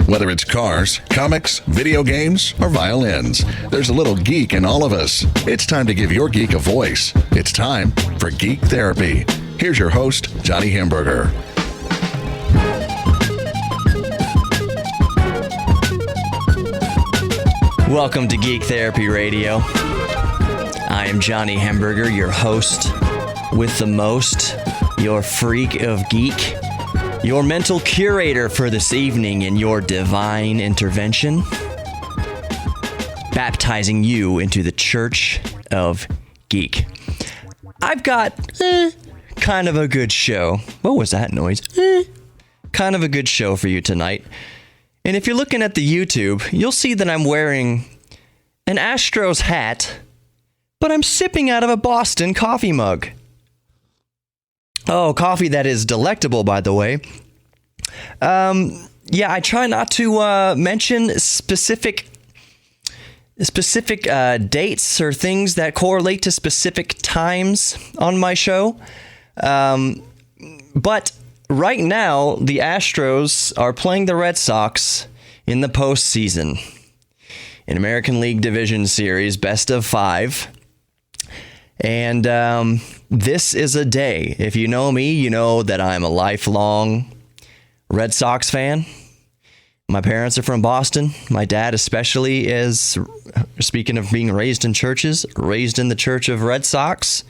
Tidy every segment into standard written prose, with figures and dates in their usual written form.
Whether it's cars, comics, video games, or violins, there's a little geek in all of us. It's time to give your geek a voice. It's time for Geek Therapy. Here's your host, Johnny Hamburger. Welcome to Geek Therapy Radio. I am Johnny Hamburger, your host with the most, your freak of geek, your mental curator for this evening in your divine intervention, baptizing you into the Church of Geek. I've got kind of a good show. What was that noise? Kind of a good show for you tonight. And if you're looking at the YouTube, you'll see that I'm wearing an Astros hat, but I'm sipping out of a Boston coffee mug. Oh, coffee that is delectable, by the way. I try not to mention specific dates or things that correlate to specific times on my show. But right now, the Astros are playing the Red Sox in the postseason. An American League Division Series, best of 5. And this is a day. If you know me, you know that I'm a lifelong Red Sox fan. My parents are from Boston. My dad especially is, speaking of being raised in churches, raised in the Church of Red Sox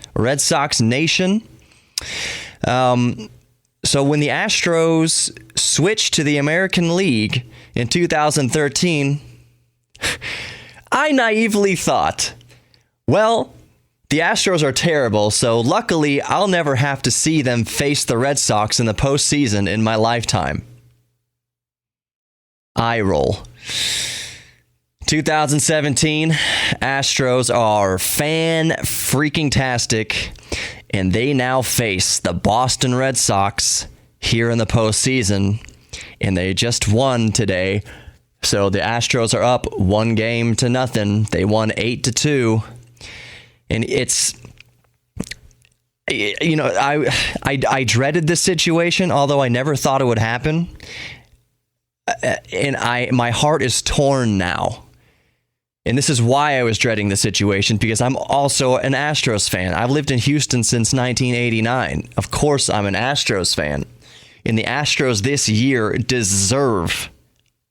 Nation. So when the Astros switched to the American League in 2013, I naively thought, well, the Astros are terrible, so luckily I'll never have to see them face the Red Sox in the postseason in my lifetime. Eye roll. 2017, Astros are fan-freaking-tastic, and they now face the Boston Red Sox here in the postseason, and they just won today. So the Astros are up 1-0. They won 8-2. And it's, you know, I dreaded this situation, although I never thought it would happen. And my heart is torn now. And this is why I was dreading the situation, because I'm also an Astros fan. I've lived in Houston since 1989. Of course, I'm an Astros fan. And the Astros this year deserve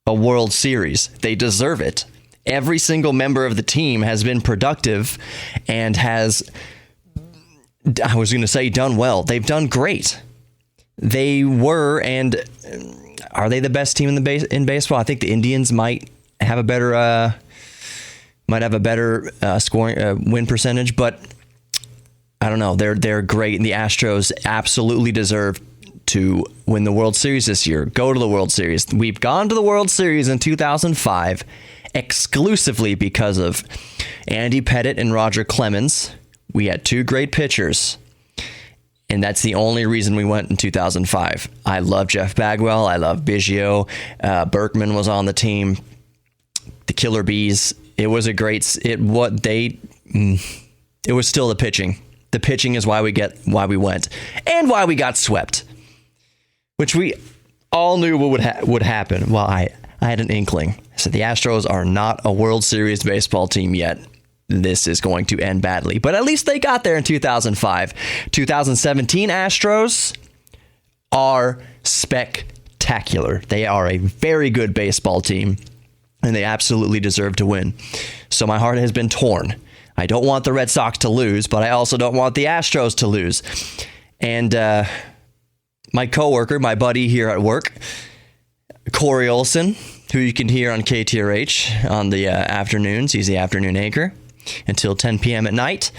a World Series. They deserve it. Every single member of the team has been productive and has, I was going to say, done well. They've done great. They were, and are they the best team in baseball? I think the Indians might have a better scoring win percentage, but I don't know. They're great, and the Astros absolutely deserve to win the World Series this year. Go to the World Series. We've gone to the World Series in 2005 exclusively because of Andy Pettitte and Roger Clemens. We had 2 great pitchers, and that's the only reason we went in 2005. I love Jeff Bagwell. I love Biggio. Berkman was on the team. The Killer Bees. It was a great. It was still the pitching. The pitching is why we went, and why we got swept, which we all knew would happen. Well, I had an inkling. So the Astros are not a World Series baseball team yet. This is going to end badly. But at least they got there in 2005. 2017 Astros are spectacular. They are a very good baseball team, and they absolutely deserve to win. So my heart has been torn. I don't want the Red Sox to lose, but I also don't want the Astros to lose. And my coworker, my buddy here at work, Corey Olson, who you can hear on KTRH on the afternoons. He's the afternoon anchor until 10 p.m. at night.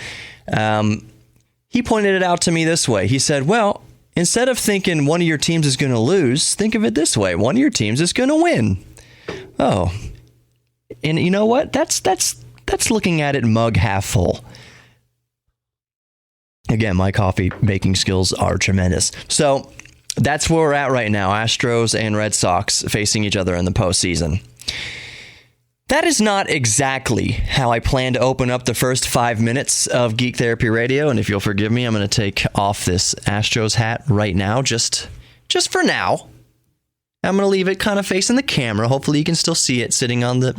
He pointed it out to me this way. He said, well, instead of thinking one of your teams is going to lose, think of it this way. One of your teams is going to win. Oh, and you know what? That's looking at it mug half full. Again, my coffee making skills are tremendous. So that's where we're at right now. Astros and Red Sox facing each other in the postseason. That is not exactly how I plan to open up the first 5 minutes of Geek Therapy Radio. And if you'll forgive me, I'm going to take off this Astros hat right now, just for now. I'm going to leave it kind of facing the camera. Hopefully you can still see it sitting on the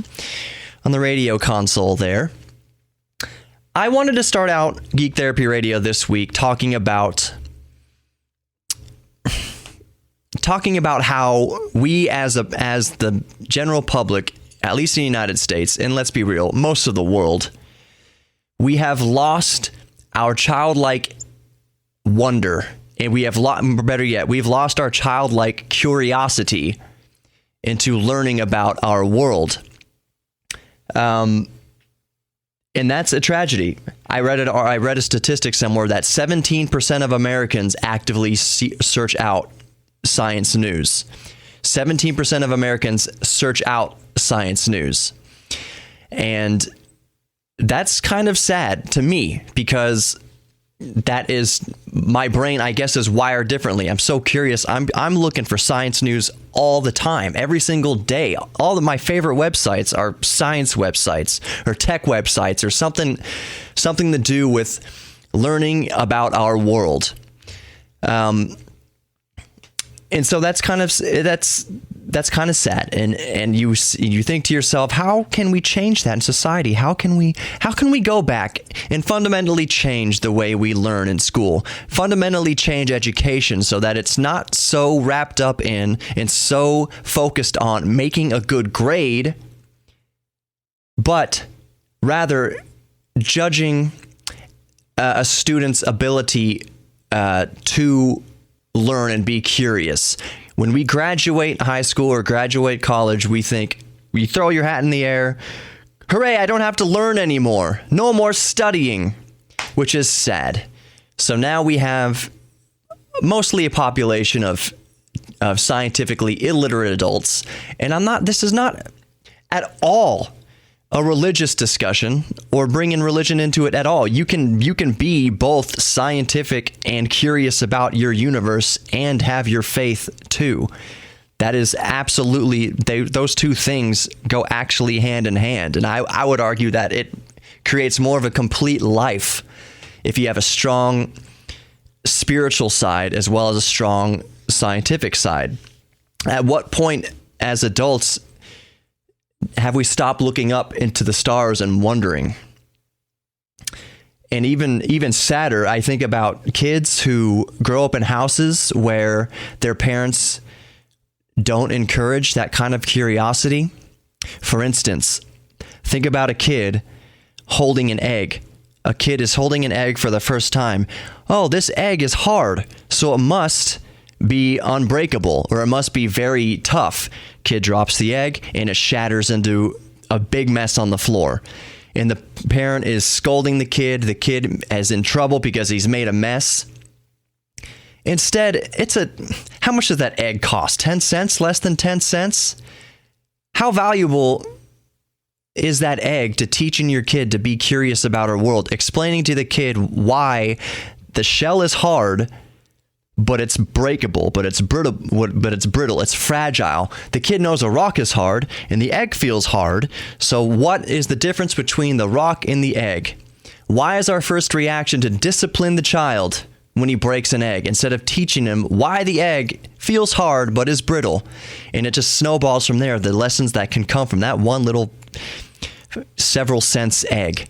radio console there. I wanted to start out Geek Therapy Radio this week talking about how we as the general public, at least in the United States, and let's be real, most of the world, we have lost our childlike wonder. And we have, better yet, we've lost our childlike curiosity into learning about our world. And that's a tragedy. I read a statistic somewhere that 17% of Americans actively search out science news. 17% of Americans search out science news. And that's kind of sad to me, because that is, my brain, I guess, is wired differently. I'm so curious. I'm looking for science news all the time, every single day. All of my favorite websites are science websites or tech websites or something to do with learning about our world. And so that's kind of sad. And you think to yourself, how can we change that in society? How can we go back and fundamentally change the way we learn in school? Fundamentally change education so that it's not so wrapped up in and so focused on making a good grade, but rather judging a student's ability to learn and be curious. When we graduate high school or graduate college, we think, you throw your hat in the air, hooray, I don't have to learn anymore. No more studying, which is sad. So now we have mostly a population of scientifically illiterate adults. And this is not at all a religious discussion or bringing religion into it at all. You can be both scientific and curious about your universe and have your faith too. That is absolutely, those two things go actually hand in hand. And I would argue that it creates more of a complete life if you have a strong spiritual side as well as a strong scientific side. At what point as adults have we stopped looking up into the stars and wondering? And even sadder, I think about kids who grow up in houses where their parents don't encourage that kind of curiosity. For instance, think about a kid holding an egg. A kid is holding an egg for the first time. Oh, this egg is hard, so it must be unbreakable, or it must be very tough. Kid drops the egg and it shatters into a big mess on the floor. And the parent is scolding the kid. The kid is in trouble because he's made a mess. Instead, how much does that egg cost? 10 cents? Less than 10 cents? How valuable is that egg to teaching your kid to be curious about our world? Explaining to the kid why the shell is hard, but it's breakable, but it's brittle, it's fragile. The kid knows a rock is hard and the egg feels hard. So what is the difference between the rock and the egg? Why is our first reaction to discipline the child when he breaks an egg instead of teaching him why the egg feels hard but is brittle? And it just snowballs from there, the lessons that can come from that one little several cents egg.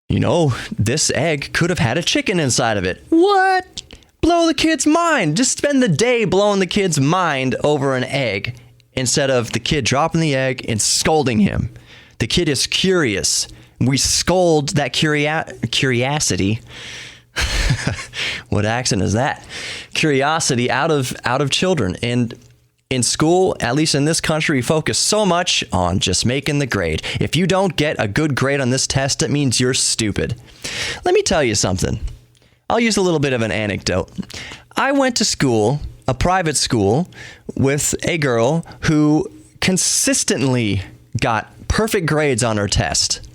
You know, this egg could have had a chicken inside of it. What? Blow the kid's mind. Just spend the day blowing the kid's mind over an egg instead of the kid dropping the egg and scolding him. The kid is curious. We scold that curiosity. What accent is that? Curiosity out of children. And in school, at least in this country, we focus so much on just making the grade. If you don't get a good grade on this test, it means you're stupid. Let me tell you something. I'll use a little bit of an anecdote. I went to school, a private school, with a girl who consistently got perfect grades on her test,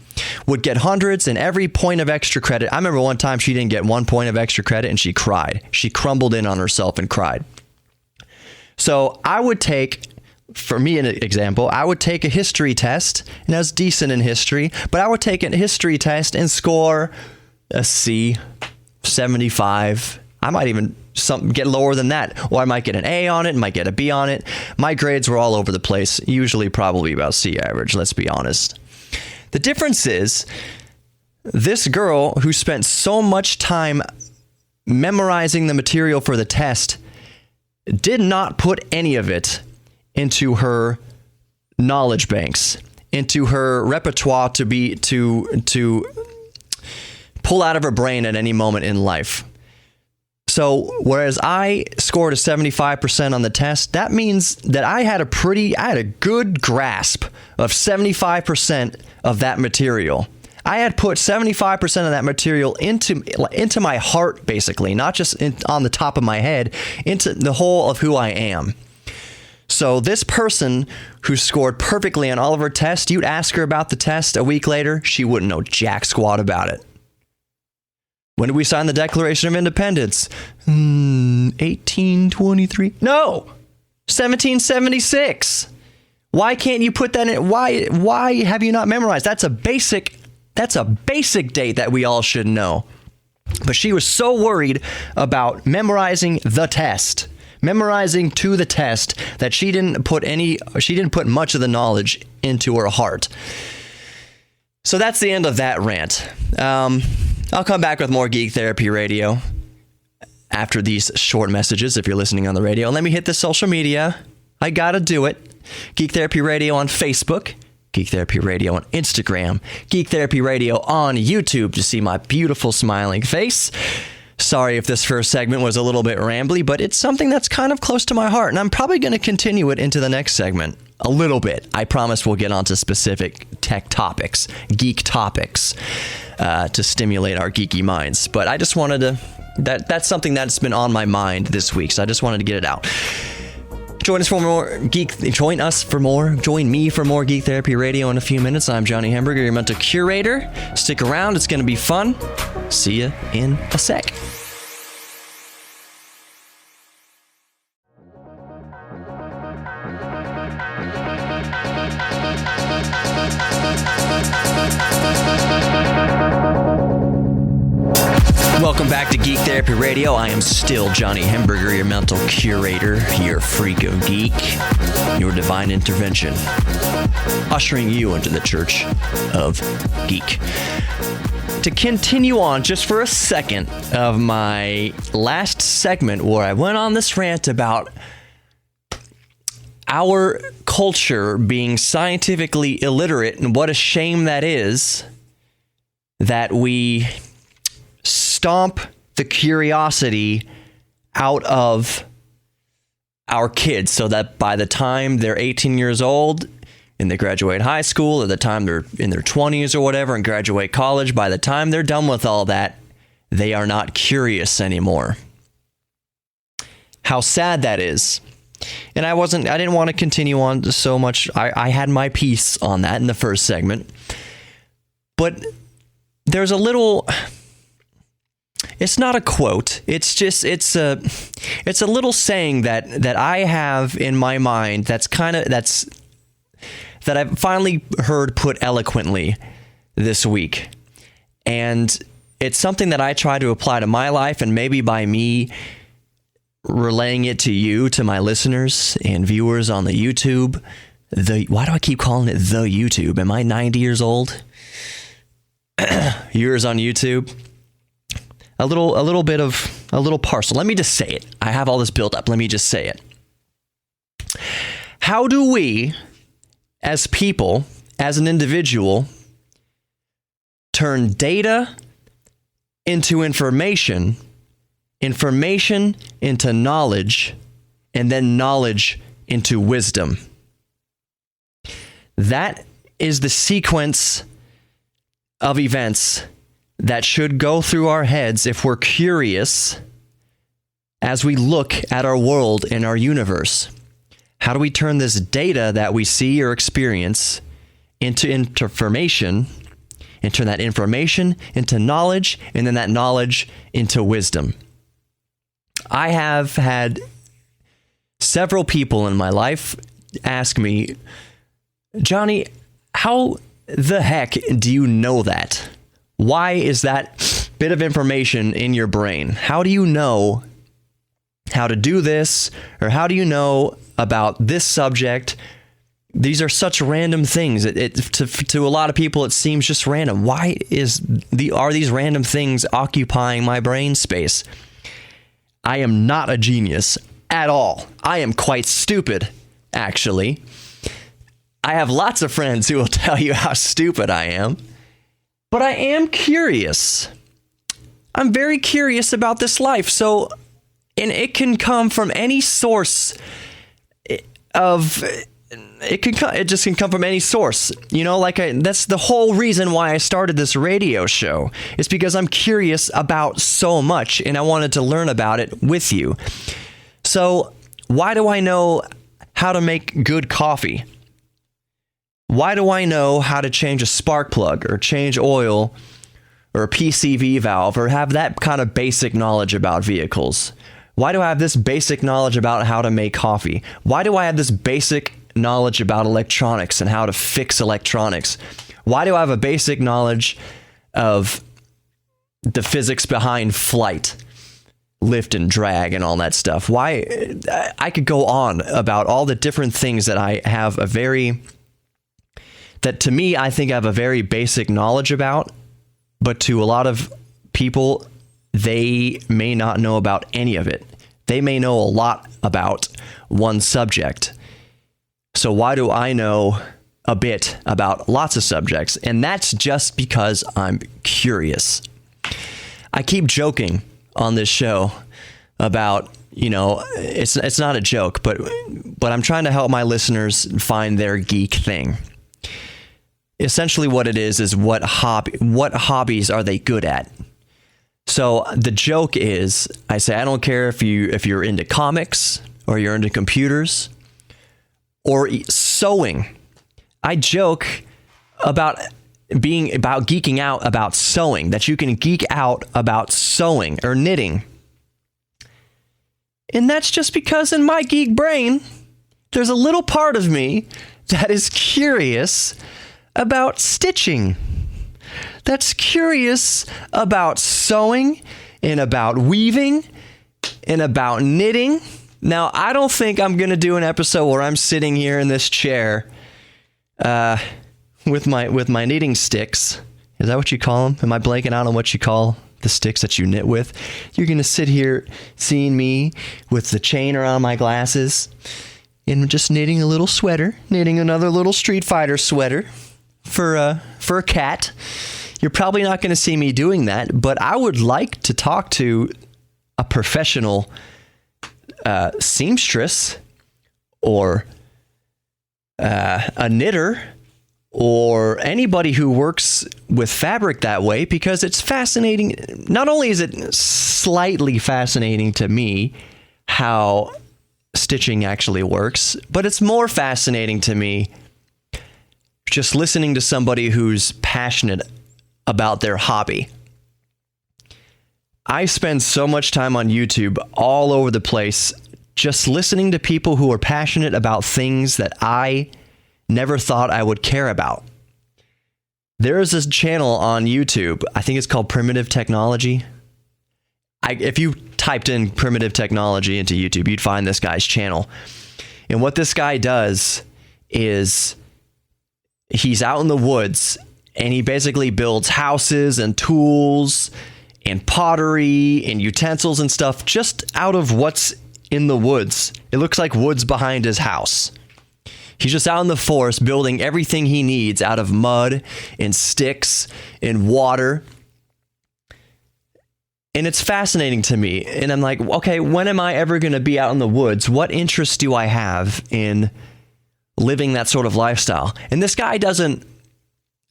would get hundreds and every point of extra credit. I remember one time she didn't get 1 point of extra credit and she cried. She crumbled in on herself and cried. So I would take, for me an example, I would take a history test, and I was decent in history, but I would take a history test and score a C, 75. I might even get lower than that, or I might get an A on it, might get a B on it. My grades were all over the place, usually probably about C average, let's be honest. The difference is this girl who spent so much time memorizing the material for the test did not put any of it into her knowledge banks, into her repertoire to pull out of her brain at any moment in life. So whereas I scored a 75% on the test, that means that I had a good grasp of 75% of that material. I had put 75% of that material into my heart, basically, not just on the top of my head, into the whole of who I am. So this person who scored perfectly on all of her tests, you'd ask her about the test a week later, she wouldn't know jack squat about it. When did we sign the Declaration of Independence? 1823? No, 1776. Why can't you put that in? Why have you not memorized? That's a basic date that we all should know. But she was so worried about memorizing the test, memorizing to the test, that she didn't put much of the knowledge into her heart. So that's the end of that rant. I'll come back with more Geek Therapy Radio after these short messages if you're listening on the radio. Let me hit the social media. I gotta do it. Geek Therapy Radio on Facebook, Geek Therapy Radio on Instagram, Geek Therapy Radio on YouTube to see my beautiful smiling face. Sorry if this first segment was a little bit rambly, but it's something that's kind of close to my heart, and I'm probably going to continue it into the next segment a little bit. I promise we'll get onto specific tech topics, geek topics, to stimulate our geeky minds. But I just wanted to, that's something that's been on my mind this week, so I just wanted to get it out. Join me for more Geek Therapy Radio in a few minutes. I'm Johnny Hamburger, your mental curator. Stick around, it's going to be fun. See you in a sec. Welcome back to Geek Therapy Radio. I am still Johnny Hamburger, your mental curator, your freak of geek, your divine intervention, ushering you into the church of geek. To continue on just for a second of my last segment where I went on this rant about our culture being scientifically illiterate and what a shame that is, that we stomp the curiosity out of our kids so that by the time they're 18 years old and they graduate high school, or the time they're in their 20s or whatever and graduate college, by the time they're done with all that, they are not curious anymore. How sad that is. And I didn't want to continue on so much. I had my piece on that in the first segment. But there's a little, it's not a quote. It's a little saying that I have in my mind that I've finally heard put eloquently this week. And it's something that I try to apply to my life, and maybe by me relaying it to you, to my listeners and viewers on the YouTube. Why do I keep calling it the YouTube? Am I 90 years old? Viewers on YouTube. A little parcel. Let me just say it. I have all this built up. Let me just say it. How do we, as people, as an individual, turn data into information into knowledge, and then knowledge into wisdom? That is the sequence of events that should go through our heads if we're curious as we look at our world and our universe. How do we turn this data that we see or experience into information, and turn that information into knowledge, and then that knowledge into wisdom? I have had several people in my life ask me, Johnny, how the heck do you know that? Why is that bit of information in your brain? How do you know how to do this, or how do you know about this subject? These are such random things. To a lot of people, it seems just random. Why are these random things occupying my brain space? I am not a genius at all. I am quite stupid, actually. I have lots of friends who will tell you how stupid I am, but I am curious. I'm very curious about this life. So, and it can come from any source of, it just can come from any source. That's the whole reason why I started this radio show. It's because I'm curious about so much and I wanted to learn about it with you. So, why do I know how to make good coffee? Why do I know how to change a spark plug or change oil or a PCV valve or have that kind of basic knowledge about vehicles? Why do I have this basic knowledge about how to make coffee? Why do I have this basic knowledge about electronics and how to fix electronics? Why do I have a basic knowledge of the physics behind flight, lift and drag and all that stuff? Why? I could go on about all the different things that I have that to me, I think I have a very basic knowledge about, but to a lot of people, they may not know about any of it. They may know a lot about one subject. So why do I know a bit about lots of subjects? And that's just because I'm curious. I keep joking on this show about, it's not a joke, but I'm trying to help my listeners find their geek thing. Essentially what it is what hobbies are they good at? So the joke is, I say, I don't care if you're into comics or you're into computers or sewing. I joke about geeking out about sewing, that you can geek out about sewing or knitting. And that's just because in my geek brain, there's a little part of me that is curious about stitching. That's curious about sewing and about weaving and about knitting. Now, I don't think I'm going to do an episode where I'm sitting here in this chair with my knitting sticks. Is that what you call them? Am I blanking out on what you call the sticks that you knit with? You're going to sit here seeing me with the chain around my glasses and just knitting a little sweater, knitting another little Street Fighter sweater for a cat. You're probably not going to see me doing that, but I would like to talk to a professional seamstress or a knitter or anybody who works with fabric that way, because it's fascinating. Not only is it slightly fascinating to me how stitching actually works, but it's more fascinating to me just listening to somebody who's passionate about their hobby. I spend so much time on YouTube all over the place just listening to people who are passionate about things that I never thought I would care about. There is this channel on YouTube, I think it's called Primitive Technology. If you typed in Primitive Technology into YouTube, you'd find this guy's channel. And what this guy does is he's out in the woods and he basically builds houses and tools and pottery and utensils and stuff just out of what's in the woods. It looks like woods behind his house. He's just out in the forest building everything he needs out of mud and sticks and water. And it's fascinating to me. And I'm like, okay, when am I ever going to be out in the woods? What interest do I have in living that sort of lifestyle? And this guy doesn't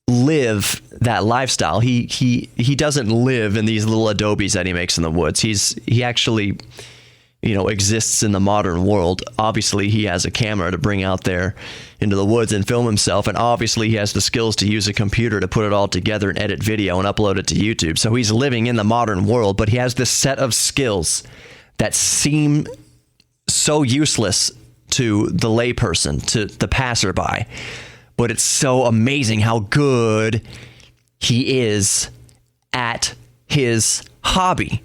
live that lifestyle. He doesn't live in these little adobes that he makes in the woods. He actually, exists in the modern world. Obviously, he has a camera to bring out there into the woods and film himself. And obviously, he has the skills to use a computer to put it all together and edit video and upload it to YouTube. So he's living in the modern world, but he has this set of skills that seem so useless to the layperson, to the passerby. But it's so amazing how good he is at his hobby.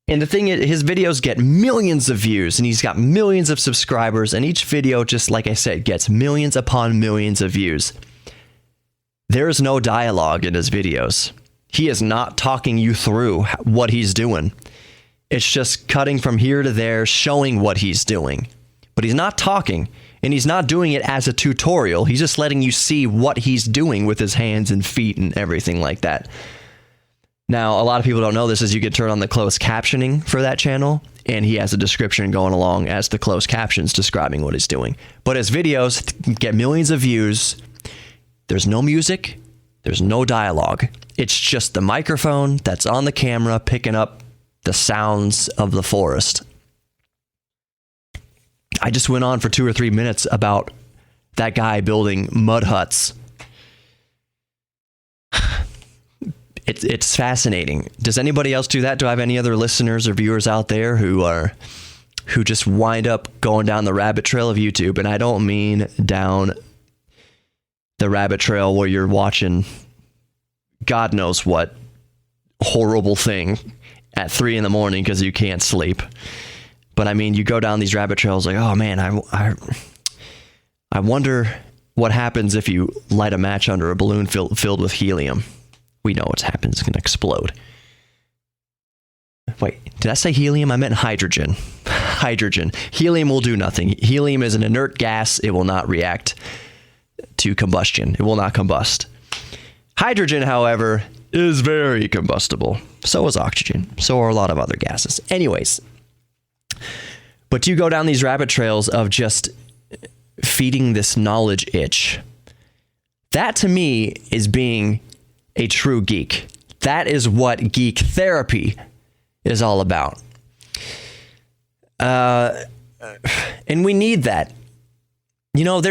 And the thing is, his videos get millions of views, and he's got millions of subscribers, and each video, just like I said, gets millions upon millions of views. There is no dialogue in his videos. He is not talking you through what he's doing. It's just cutting from here to there, showing what he's doing. But he's not talking, and he's not doing it as a tutorial. He's just letting you see what he's doing with his hands and feet and everything like that. Now, a lot of people don't know this, is you can turn on the closed captioning for that channel, and he has a description going along as the closed captions describing what he's doing. But his videos get millions of views. There's no music. There's no dialogue. It's just the microphone that's on the camera picking up the sounds of the forest. I just went on for 2 or 3 minutes about that guy building mud huts. It's fascinating. Does anybody else do that? Do I have any other listeners or viewers out there who just wind up going down the rabbit trail of YouTube? And I don't mean down the rabbit trail where you're watching God knows what horrible thing at 3 a.m. because you can't sleep. But I mean, you go down these rabbit trails like, oh man, I wonder what happens if you light a match under a balloon filled with helium. We know what happens. It's going to explode. Wait, did I say helium? I meant hydrogen. Hydrogen. Helium will do nothing. Helium is an inert gas. It will not react to combustion. It will not combust. Hydrogen, however, is very combustible. So is oxygen. So are a lot of other gases. Anyways, but you go down these rabbit trails of just feeding this knowledge itch. That to me is being a true geek. That is what geek therapy is all about. And we need that. You know,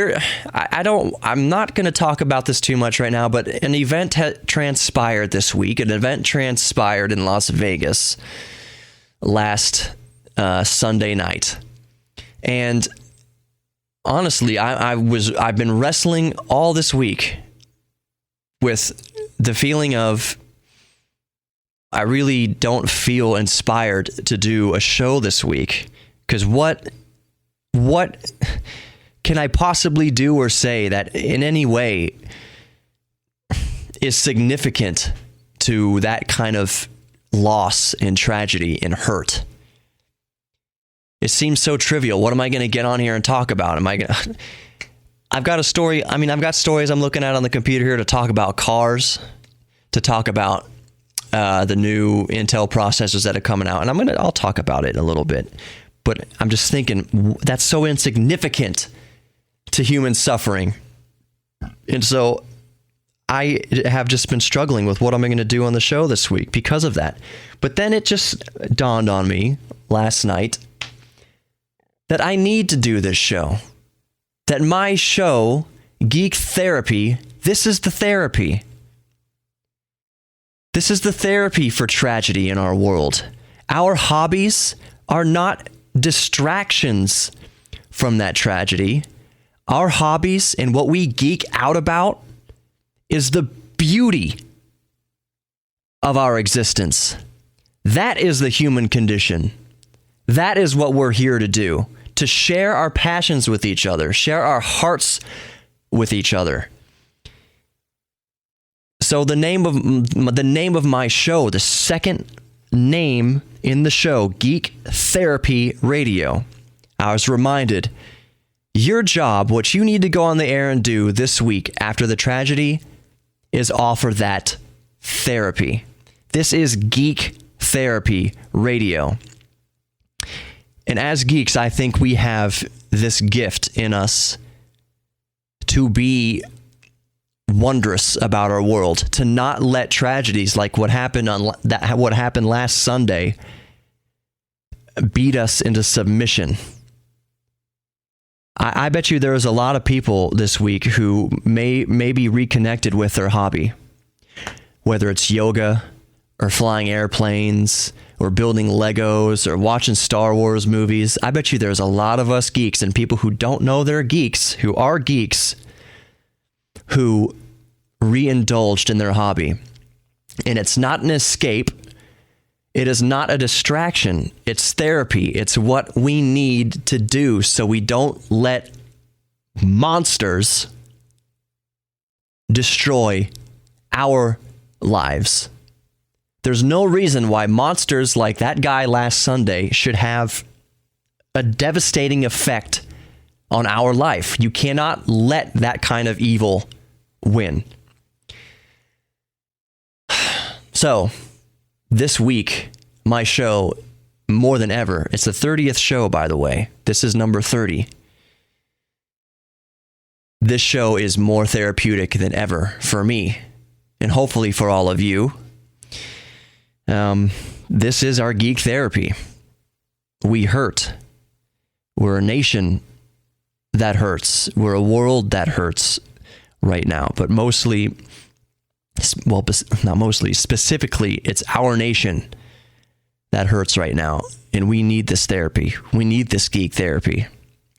I'm not going to talk about this too much right now, but an event transpired this week. An event transpired in Las Vegas last Sunday night. And honestly, I've been wrestling all this week with the feeling of I really don't feel inspired to do a show this week, because what can I possibly do or say that in any way is significant to that kind of loss and tragedy and hurt? It seems so trivial. What am I going to get on here and talk about? I've got a story. I mean, I've got stories I'm looking at on the computer here to talk about cars, to talk about the new Intel processors that are coming out. And I'll talk about it in a little bit. But I'm just thinking that's so insignificant to human suffering. And so I have just been struggling with what am I going to do on the show this week because of that. But then it just dawned on me last night that I need to do this show. That my show, Geek Therapy, this is the therapy. This is the therapy for tragedy in our world. Our hobbies are not distractions from that tragedy. Our hobbies and what we geek out about is the beauty of our existence. That is the human condition. That is what we're here to do. To share our passions with each other, share our hearts with each other. So the name of my show, the second name in the show, Geek Therapy Radio. I was reminded, your job, what you need to go on the air and do this week after the tragedy, is offer that therapy. This is Geek Therapy Radio. And as geeks, I think we have this gift in us to be wondrous about our world, to not let tragedies like what happened last Sunday beat us into submission. I bet you there's a lot of people this week who may be reconnected with their hobby, whether it's yoga or flying airplanes or building Legos or watching Star Wars movies. I bet you there's a lot of us geeks and people who don't know they're geeks, who are geeks, who re-indulged in their hobby. And it's not an escape. It is not a distraction. It's therapy. It's what we need to do so we don't let monsters destroy our lives. There's no reason why monsters like that guy last Sunday should have a devastating effect on our life. You cannot let that kind of evil win. So, this week, my show, more than ever, it's the 30th show, by the way. This is number 30. This show is more therapeutic than ever for me, and hopefully for all of you. This is our geek therapy. We hurt. We're a nation that hurts. We're a world that hurts right now, but mostly, well, not mostly, specifically, it's our nation that hurts right now, and we need this therapy. We need this geek therapy.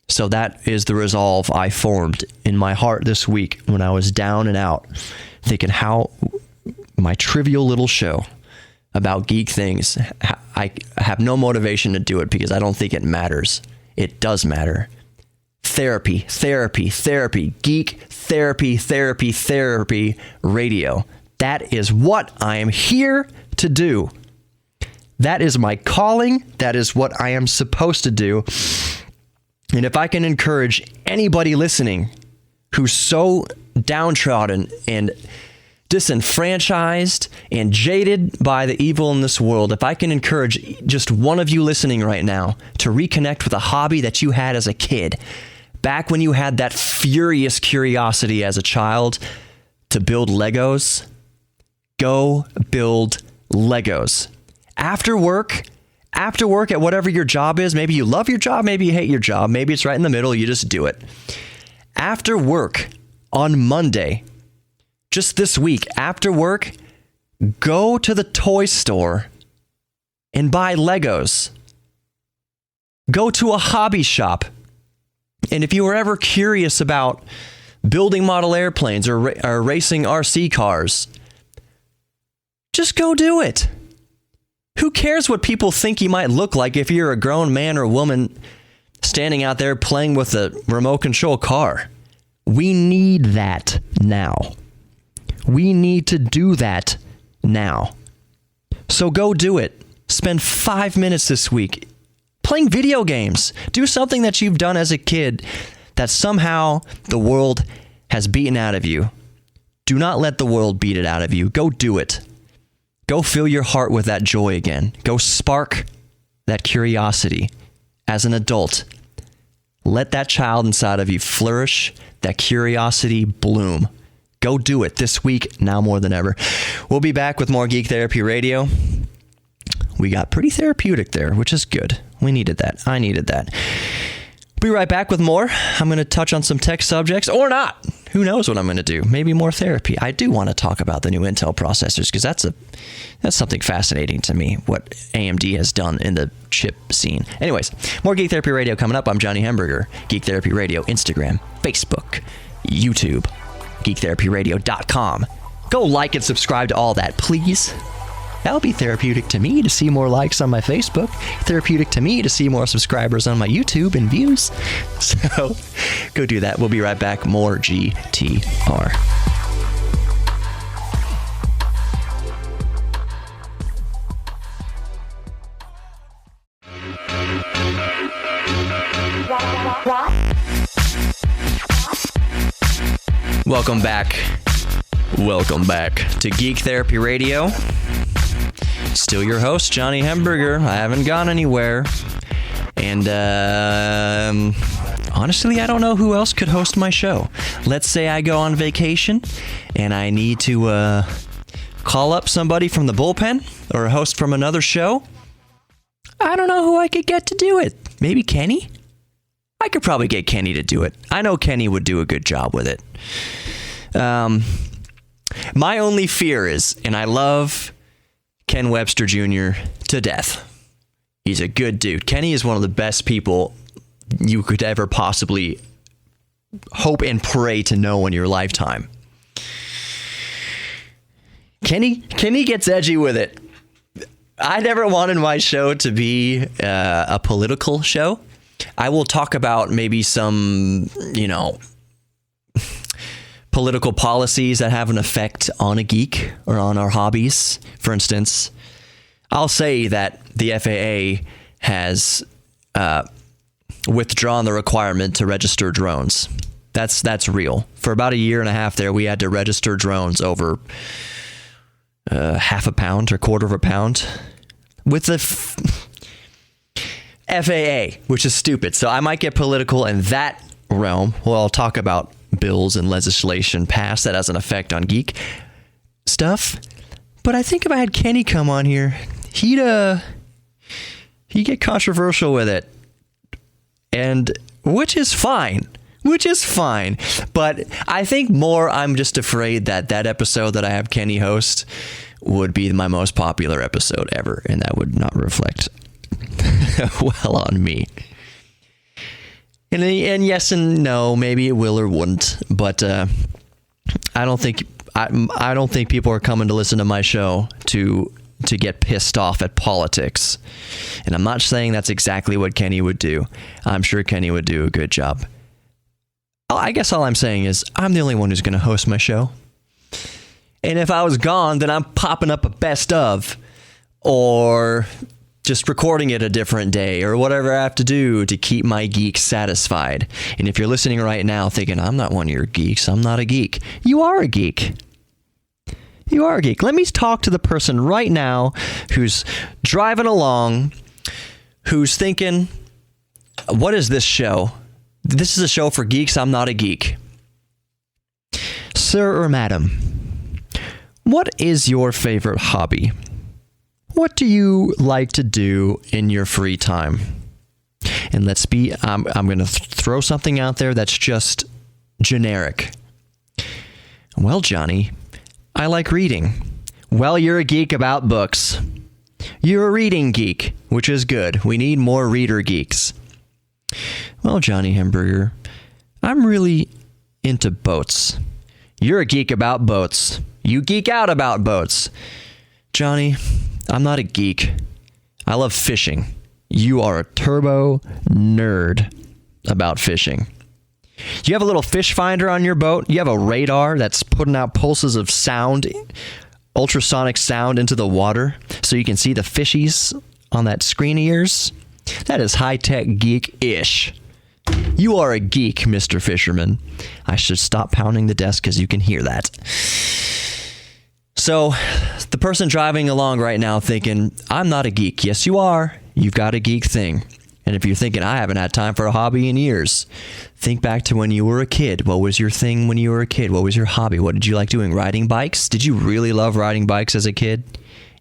So that is the resolve I formed in my heart this week when I was down and out, thinking how my trivial little show about geek things, I have no motivation to do it because I don't think it matters. It does matter. Therapy, therapy, therapy, geek therapy, therapy, therapy, radio. That is what I am here to do. That is my calling. That is what I am supposed to do. And if I can encourage anybody listening who's so downtrodden and disenfranchised and jaded by the evil in this world, if I can encourage just one of you listening right now to reconnect with a hobby that you had as a kid, back when you had that furious curiosity as a child to build Legos, go build Legos. After work at whatever your job is, maybe you love your job, maybe you hate your job, maybe it's right in the middle, you just do it. After work on Monday, just this week, after work, go to the toy store and buy Legos. Go to a hobby shop. And if you were ever curious about building model airplanes or racing RC cars, just go do it. Who cares what people think you might look like if you're a grown man or woman standing out there playing with a remote control car? We need that now. We need to do that now. So go do it. Spend 5 minutes this week playing video games. Do something that you've done as a kid that somehow the world has beaten out of you. Do not let the world beat it out of you. Go do it. Go fill your heart with that joy again. Go spark that curiosity as an adult. Let that child inside of you flourish, that curiosity bloom. Go do it this week, now more than ever. We'll be back with more Geek Therapy Radio. We got pretty therapeutic there, which is good. We needed that. I needed that. Be right back with more. I'm going to touch on some tech subjects, or not. Who knows what I'm going to do? Maybe more therapy. I do want to talk about the new Intel processors because that's something fascinating to me, what AMD has done in the chip scene. Anyways, more Geek Therapy Radio coming up. I'm Johnny Hamburger. Geek Therapy Radio, Instagram, Facebook, YouTube, geektherapyradio.com. Go like and subscribe to all that, please. That'll be therapeutic to me to see more likes on my Facebook, therapeutic to me to see more subscribers on my YouTube and views. So go do that. We'll be right back. More GTR. Welcome back. Welcome back to Geek Therapy Radio. Still your host, Johnny Hamburger. I haven't gone anywhere. And honestly, I don't know who else could host my show. Let's say I go on vacation and I need to call up somebody from the bullpen or a host from another show. I don't know who I could get to do it. Maybe Kenny? I could probably get Kenny to do it. I know Kenny would do a good job with it. My only fear is, and I love Ken Webster Jr. to death. He's a good dude. Kenny is one of the best people you could ever possibly hope and pray to know in your lifetime. Kenny gets edgy with it. I never wanted my show to be a political show. I will talk about maybe some, political policies that have an effect on a geek or on our hobbies. For instance, I'll say that the FAA has withdrawn the requirement to register drones. That's real. For about a year and a half there, we had to register drones over half a pound or quarter of a pound with the FAA, which is stupid. So I might get political in that realm. Well, I'll talk about bills and legislation passed that has an effect on geek stuff. But I think if I had Kenny come on here, he'd get controversial with it, and which is fine. But I think more I'm just afraid that episode that I have Kenny host would be my most popular episode ever, and that would not reflect well on me. And yes and no, maybe it will or wouldn't, but I don't think people are coming to listen to my show to get pissed off at politics. And I'm not saying that's exactly what Kenny would do. I'm sure Kenny would do a good job. I guess all I'm saying is I'm the only one who's going to host my show. And if I was gone, then I'm popping up a best of, or just recording it a different day, or whatever I have to do to keep my geeks satisfied. And if you're listening right now thinking, I'm not one of your geeks, I'm not a geek. You are a geek. You are a geek. Let me talk to the person right now who's driving along, who's thinking, what is this show? This is a show for geeks. I'm not a geek. Sir or madam, what is your favorite hobby? What do you like to do in your free time? And I'm going to throw something out there that's just generic. Well, Johnny, I like reading. Well, you're a geek about books. You're a reading geek, which is good. We need more reader geeks. Well, Johnny Hamburger, I'm really into boats. You're a geek about boats. You geek out about boats. Johnny, I'm not a geek. I love fishing. You are a turbo nerd about fishing. You have a little fish finder on your boat. You have a radar that's putting out pulses of sound, ultrasonic sound into the water so you can see the fishies on that screen of yours. That is high-tech geek-ish. You are a geek, Mr. Fisherman. I should stop pounding the desk because you can hear that. So, the person driving along right now thinking, I'm not a geek. Yes, you are. You've got a geek thing. And if you're thinking, I haven't had time for a hobby in years, think back to when you were a kid. What was your thing when you were a kid? What was your hobby? What did you like doing? Riding bikes? Did you really love riding bikes as a kid?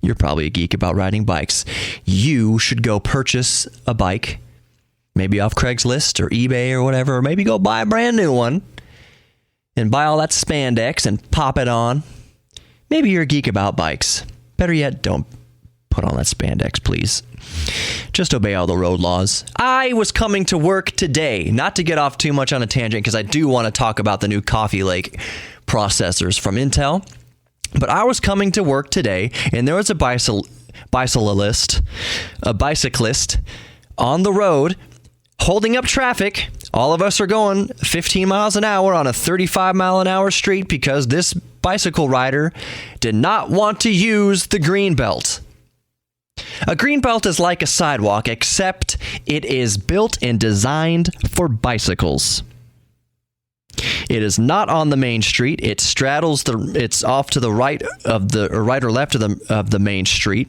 You're probably a geek about riding bikes. You should go purchase a bike, maybe off Craigslist or eBay or whatever, or maybe go buy a brand new one and buy all that spandex and pop it on. Maybe you're a geek about bikes. Better yet, don't put on that spandex, please. Just obey all the road laws. I was coming to work today, not to get off too much on a tangent, because I do want to talk about the new Coffee Lake processors from Intel. But I was coming to work today, and there was a bicyclist on the road holding up traffic. All of us are going 15 miles an hour on a 35 mile an hour street because this bicycle rider did not want to use the green belt. A green belt is like a sidewalk, except it is built and designed for bicycles. It is not on the main street. It straddles it's off to the right or left of the main street,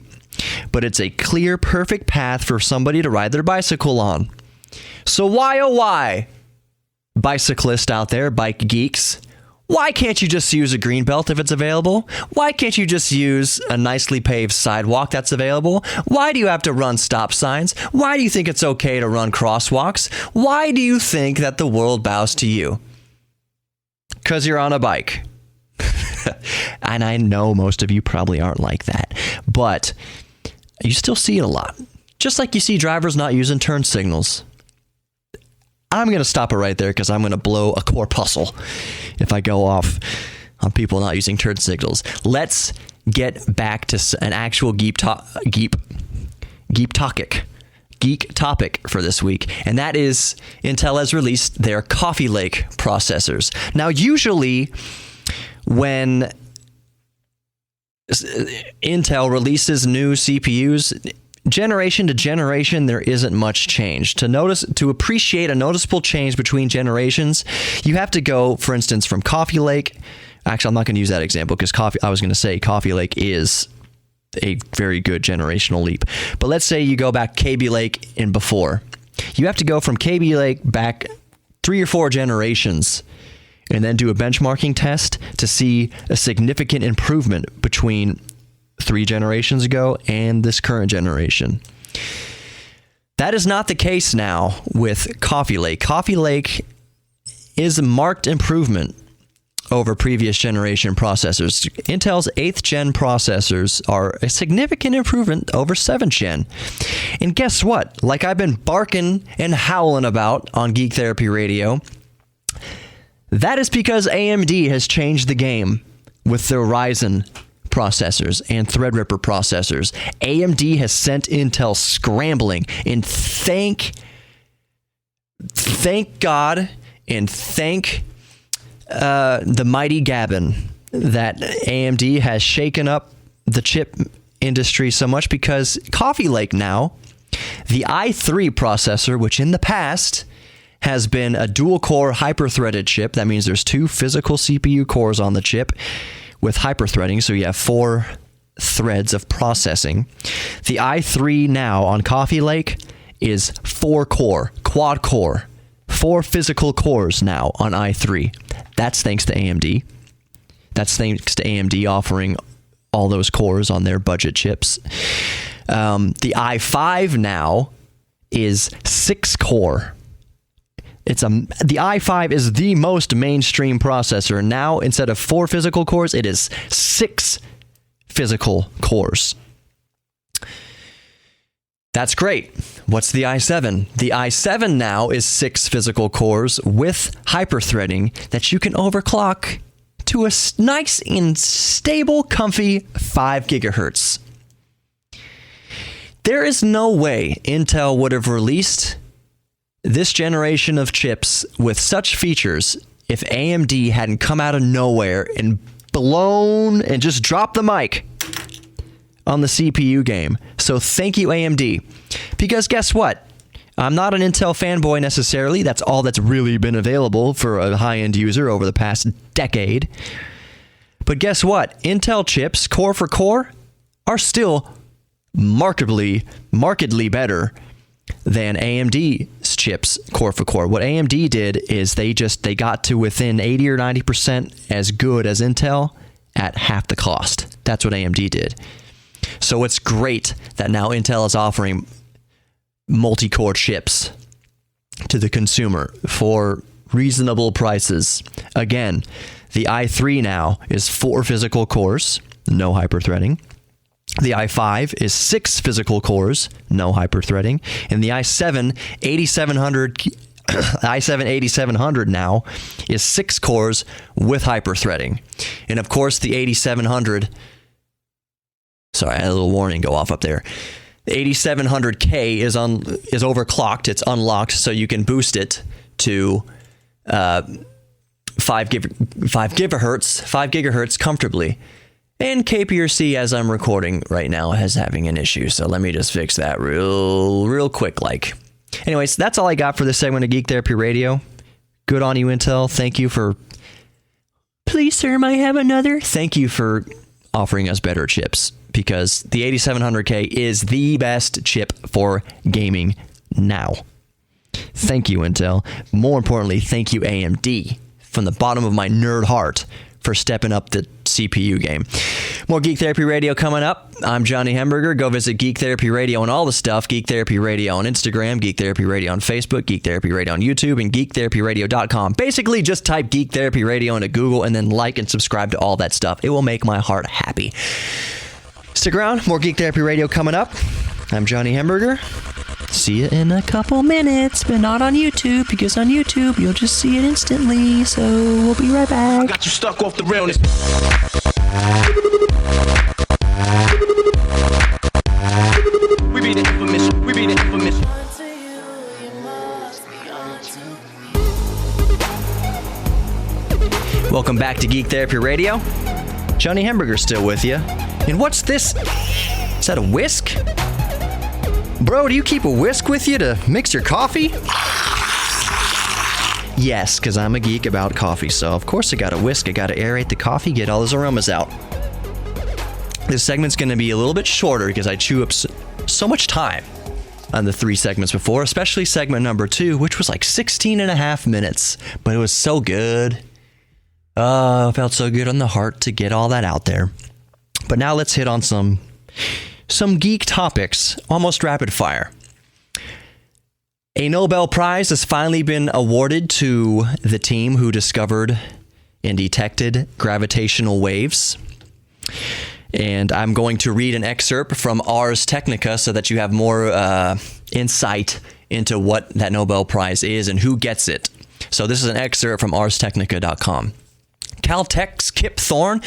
but it's a clear, perfect path for somebody to ride their bicycle on. So why, oh why, bicyclists out there, bike geeks, why can't you just use a green belt if it's available? Why can't you just use a nicely paved sidewalk that's available? Why do you have to run stop signs? Why do you think it's okay to run crosswalks? Why do you think that the world bows to you? Because you're on a bike. And I know most of you probably aren't like that, but you still see it a lot. Just like you see drivers not using turn signals. I'm going to stop it right there because I'm going to blow a corpuscle if I go off on people not using turn signals. Let's get back to an actual geek topic for this week, and that is Intel has released their Coffee Lake processors. Now, usually when Intel releases new CPUs, generation to generation, there isn't much change. To appreciate a noticeable change between generations, you have to go, for instance, from Coffee Lake. Actually, I'm not going to use that example because Coffee Lake is a very good generational leap. But let's say you go back Kaby Lake and before. You have to go from Kaby Lake back 3 or 4 generations and then do a benchmarking test to see a significant improvement between 3 generations ago and this current generation. That is not the case now with Coffee Lake. Coffee Lake is a marked improvement over previous generation processors. Intel's 8th gen processors are a significant improvement over 7th gen. And guess what? Like I've been barking and howling about on Geek Therapy Radio, that is because AMD has changed the game with their Ryzen processors and Threadripper processors. AMD has sent Intel scrambling, and thank God and thank the mighty Gavin that AMD has shaken up the chip industry so much, because Coffee Lake now, the i3 processor, which in the past has been a dual-core hyper-threaded chip. That means there's 2 physical CPU cores on the chip with hyper-threading, so you have 4 threads of processing. The i3 now on Coffee Lake is 4-core, quad-core, 4 physical cores now on i3. That's thanks to AMD. That's thanks to AMD offering all those cores on their budget chips. The i5 now is 6-core. The i5 is the most mainstream processor. Now, instead of 4 physical cores, it is 6 physical cores. That's great. What's the i7? The i7 now is 6 physical cores with hyper-threading that you can overclock to a nice and stable, comfy 5 gigahertz. There is no way Intel would have released this generation of chips with such features if AMD hadn't come out of nowhere and blown and just dropped the mic on the CPU game. So thank you, AMD. Because guess what? I'm not an Intel fanboy necessarily. That's all that's really been available for a high-end user over the past decade. But guess what? Intel chips, core for core, are still markedly better than AMD's chips, core for core. What AMD did is they got to within 80 or 90% as good as Intel at half the cost. That's what AMD did. So it's great that now Intel is offering multi-core chips to the consumer for reasonable prices. Again, the i3 now is 4 physical cores, no hyper-threading. The i5 is 6 physical cores, no hyper-threading. And the i7 8700 now is 6 cores with hyper-threading. And of course, the 8700... Sorry, I had a little warning go off up there. The 8700K is overclocked. It's unlocked, so you can boost it to 5 gigahertz comfortably. And KPRC, as I'm recording right now, is having an issue. So let me just fix that real quick. Anyways, that's all I got for this segment of Geek Therapy Radio. Good on you, Intel. Thank you for... Please, sir, might I have another? Thank you for offering us better chips, because the 8700K is the best chip for gaming now. Thank you, Intel. More importantly, thank you, AMD, from the bottom of my nerd heart for stepping up the CPU game. More Geek Therapy Radio coming up. I'm Johnny Hemberger. Go visit Geek Therapy Radio and all the stuff. Geek Therapy Radio on Instagram, Geek Therapy Radio on Facebook, Geek Therapy Radio on YouTube, and geektherapyradio.com. Basically, just type Geek Therapy Radio into Google and then like and subscribe to all that stuff. It will make my heart happy. Stick around. More Geek Therapy Radio coming up. I'm Johnny Hemberger. See you in a couple minutes, but not on YouTube, because on YouTube you'll just see it instantly. So we'll be right back. I got you stuck off the realness. Welcome back to Geek Therapy Radio. Johnny Hamburger's still with you. And what's this? Is that a whisk? Bro, do you keep a whisk with you to mix your coffee? Yes, because I'm a geek about coffee, so of course I got a whisk. I got to aerate the coffee, get all those aromas out. This segment's going to be a little bit shorter because I chew up so much time on the 3 segments before, especially segment number 2, which was like 16 and a half minutes, but it was so good. Oh, it felt so good on the heart to get all that out there. But now let's hit on some geek topics, almost rapid fire. A Nobel Prize has finally been awarded to the team who discovered and detected gravitational waves. And I'm going to read an excerpt from Ars Technica so that you have more insight into what that Nobel Prize is and who gets it. So this is an excerpt from arstechnica.com. Caltech's Kip Thorne,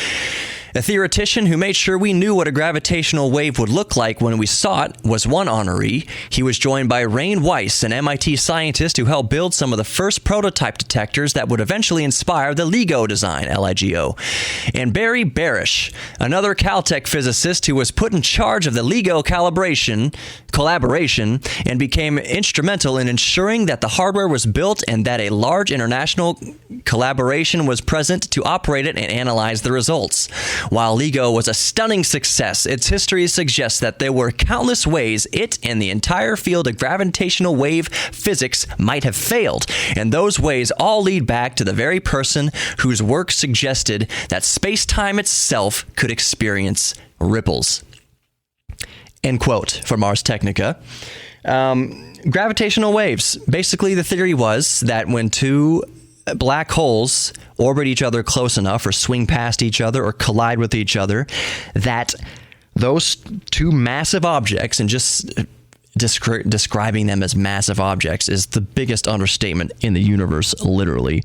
a theoretician who made sure we knew what a gravitational wave would look like when we saw it, was one honoree. He was joined by Rain Weiss, an MIT scientist who helped build some of the first prototype detectors that would eventually inspire the LIGO design, L-I-G-O. And Barry Barish, another Caltech physicist who was put in charge of the LIGO collaboration and became instrumental in ensuring that the hardware was built and that a large international collaboration was present to operate it and analyze the results. While LIGO was a stunning success, its history suggests that there were countless ways it and the entire field of gravitational wave physics might have failed, and those ways all lead back to the very person whose work suggested that space-time itself could experience ripples. End quote from Ars Technica. Gravitational waves. Basically, the theory was that when two black holes orbit each other close enough or swing past each other or collide with each other, that those two massive objects, and just describing them as massive objects is the biggest understatement in the universe, literally.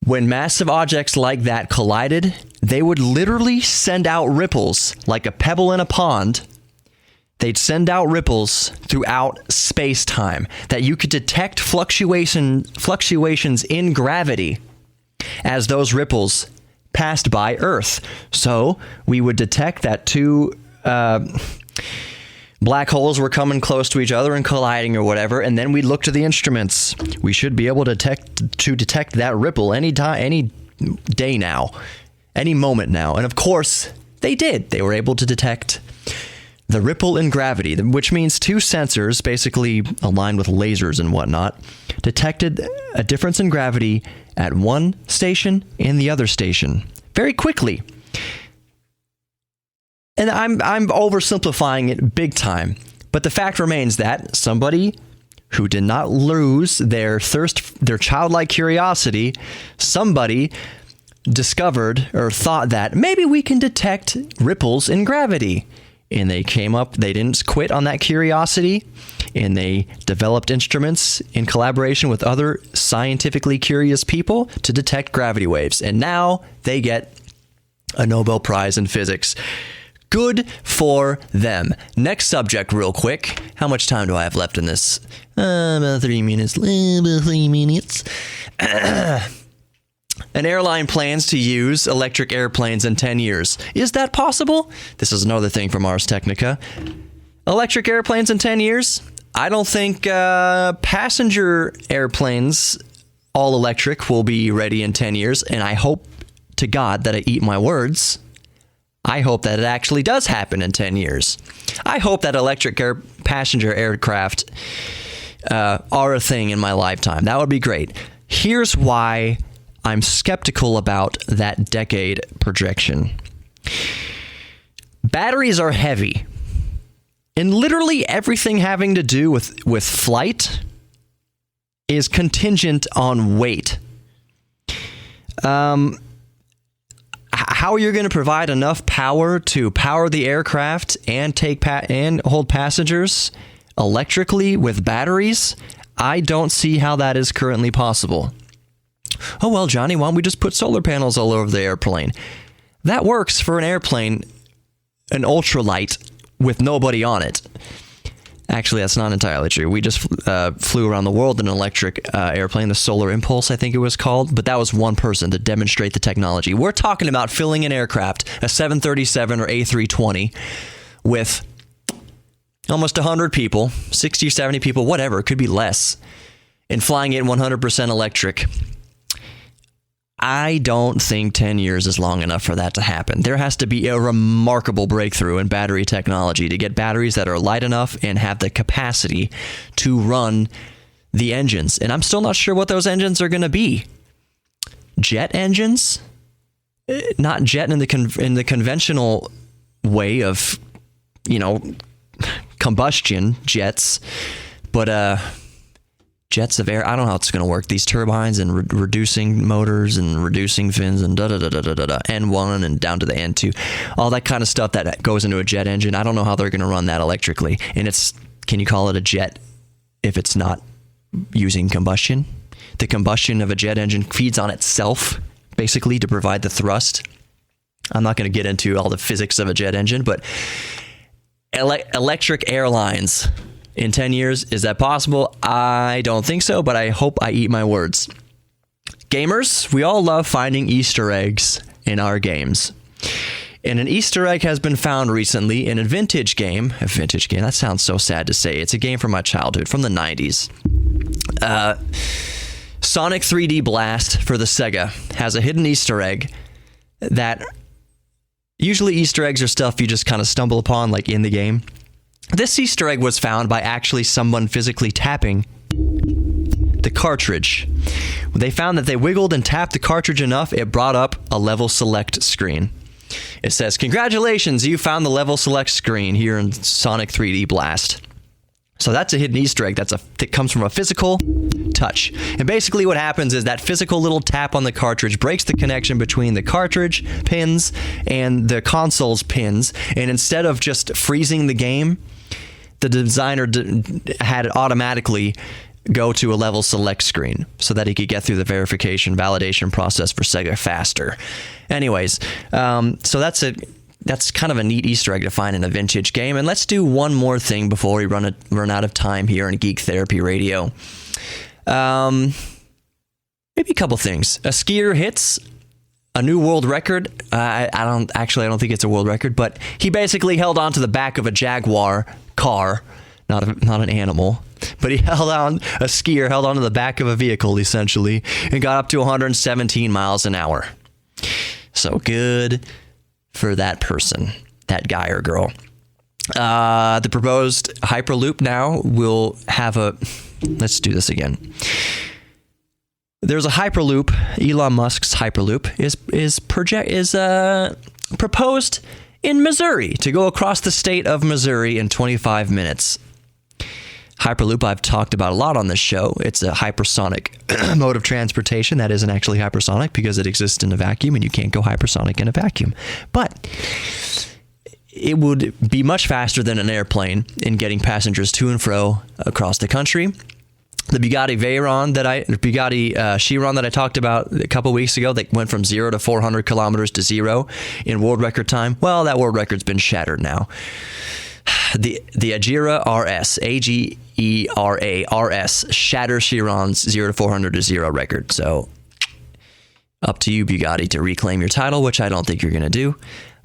When massive objects like that collided, they would literally send out ripples like a pebble in a pond. They'd send out ripples throughout space-time that you could detect fluctuations in gravity as those ripples passed by Earth. So we would detect that two black holes were coming close to each other and colliding or whatever, and then we'd look to the instruments. We should be able to detect that ripple any day now, any moment now. And of course, they did. They were able to detect the ripple in gravity, which means two sensors, basically aligned with lasers and whatnot, detected a difference in gravity at one station and the other station very quickly. And I'm oversimplifying it big time, but the fact remains that somebody who did not lose their childlike curiosity, somebody discovered or thought that maybe we can detect ripples in gravity. And they didn't quit on that curiosity, and they developed instruments in collaboration with other scientifically curious people to detect gravity waves. And now they get a Nobel Prize in physics. Good for them. Next subject real quick. How much time do I have left in this? About 3 minutes. About 3 minutes. An airline plans to use electric airplanes in 10 years. Is that possible? This is another thing from Ars Technica. Electric airplanes in 10 years? I don't think passenger airplanes, all electric, will be ready in 10 years. And I hope to God that I eat my words. I hope that it actually does happen in 10 years. I hope that electric passenger aircraft are a thing in my lifetime. That would be great. Here's why I'm skeptical about that decade projection. Batteries are heavy, and literally everything having to do with flight is contingent on weight. How you're going to provide enough power to power the aircraft and and hold passengers electrically with batteries, I don't see how that is currently possible. Oh, well, Johnny, why don't we just put solar panels all over the airplane? That works for an airplane, an ultralight with nobody on it. Actually, that's not entirely true. We just flew around the world in an electric airplane, the Solar Impulse, I think it was called. But that was one person to demonstrate the technology. We're talking about filling an aircraft, a 737 or A320, with almost 100 people, 60 or 70 people, whatever. It could be less. And flying it 100% electric. I don't think 10 years is long enough for that to happen. There has to be a remarkable breakthrough in battery technology to get batteries that are light enough and have the capacity to run the engines. And I'm still not sure what those engines are going to be. Jet engines? Not jet in the conventional way of, combustion jets, but jets of air. I don't know how it's going to work. These turbines and reducing motors and reducing fins and N1 and down to the N2, all that kind of stuff that goes into a jet engine. I don't know how they're going to run that electrically. And can you call it a jet if it's not using combustion? The combustion of a jet engine feeds on itself, basically, to provide the thrust. I'm not going to get into all the physics of a jet engine, but electric airlines. In 10 years, is that possible? I don't think so, but I hope I eat my words. Gamers, we all love finding Easter eggs in our games. And an Easter egg has been found recently in a vintage game. A vintage game, that sounds so sad to say. It's a game from my childhood, from the 90s. Sonic 3D Blast for the Sega has a hidden Easter egg that usually Easter eggs are stuff you just kind of stumble upon, like in the game. This Easter egg was found by actually someone physically tapping the cartridge. They found that they wiggled and tapped the cartridge enough, it brought up a level select screen. It says, "Congratulations, you found the level select screen here in Sonic 3D Blast." So that's a hidden Easter egg that comes from a physical touch. And basically what happens is that physical little tap on the cartridge breaks the connection between the cartridge pins and the console's pins. And instead of just freezing the game, the designer had it automatically go to a level select screen so that he could get through the verification validation process for Sega faster. Anyways, so that's kind of a neat Easter egg to find in a vintage game. And let's do one more thing before we run out of time here in Geek Therapy Radio. Maybe a couple things. A skier hits a new world record. I don't think it's a world record, but he basically held on to the back of a Jaguar car, not an animal, but a skier held onto the back of a vehicle essentially and got up to 117 miles an hour. So good for that person, that guy or girl. The proposed Hyperloop now will have let's do this again. There's a Hyperloop. Elon Musk's Hyperloop is proposed in Missouri to go across the state of Missouri in 25 minutes. Hyperloop I've talked about a lot on this show. It's a hypersonic mode of transportation that isn't actually hypersonic because it exists in a vacuum and you can't go hypersonic in a vacuum. But it would be much faster than an airplane in getting passengers to and fro across the country. The Bugatti Chiron that I talked about a couple weeks ago that went from 0 to 400 kilometers to 0 in world record time. Well, that world record's been shattered now. The Agera RS, Agera RS, shatters Chiron's 0 to 400 to 0 record. So up to you, Bugatti, to reclaim your title, which I don't think you're going to do.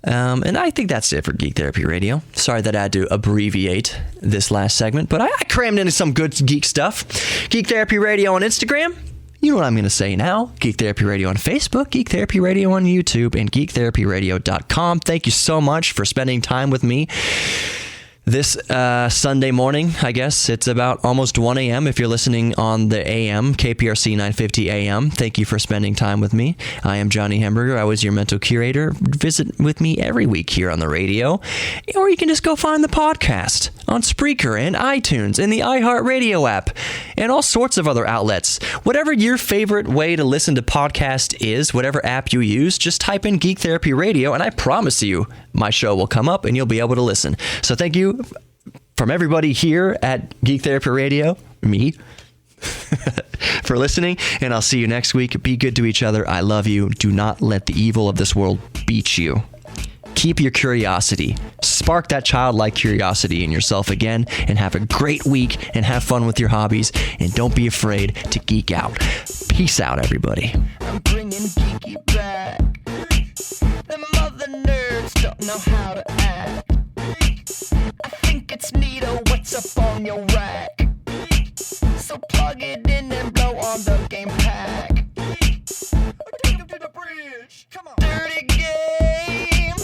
And I think that's it for Geek Therapy Radio. Sorry that I had to abbreviate this last segment, but I crammed into some good geek stuff. Geek Therapy Radio on Instagram. You know what I'm going to say now. Geek Therapy Radio on Facebook, Geek Therapy Radio on YouTube, and geektherapyradio.com. Thank you so much for spending time with me this Sunday morning. I guess it's about almost 1 a.m. if you're listening on the AM, KPRC 950 AM. Thank you for spending time with me. I am Johnny Hamburger. I was your mental curator. Visit with me every week here on the radio, or you can just go find the podcast on Spreaker and iTunes and the iHeartRadio app and all sorts of other outlets. Whatever your favorite way to listen to podcast is, whatever app you use, just type in Geek Therapy Radio and I promise you my show will come up and you'll be able to listen. So thank you from everybody here at Geek Therapy Radio, me, for listening, and I'll see you next week. Be good to each other. I love you. Do not let the evil of this world beat you. Keep keep your curiosity. Spark that childlike curiosity in yourself again and have a great week and have fun with your hobbies. And don't be afraid to geek out. Peace out, everybody. I'm bringing geeky back. The mother nerds don't know how to act. I think it's neato what's up on your rack. So plug it in and blow on the game pack. Take him to the bridge. Come on. Dirty game.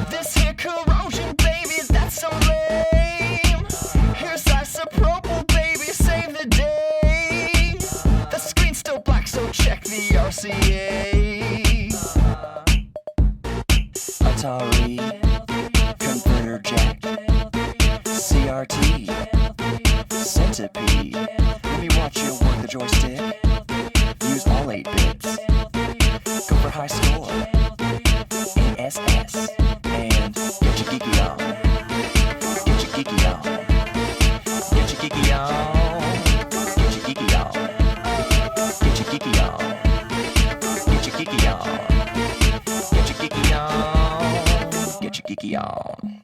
This here corrosion, baby, that's so lame. Here's isopropyl, baby, save the day. The screen's still black, so check the RCA. Atari, converter jack, CRT, centipede. Let me watch you work the joystick. Use all 8 bits. Go for high score. ASS. And get your geeky on. Get your geeky on. Get your geeky on. Get your geeky on. Get your geeky on. Get your geeky on. Get your geeky on. Get your geeky on.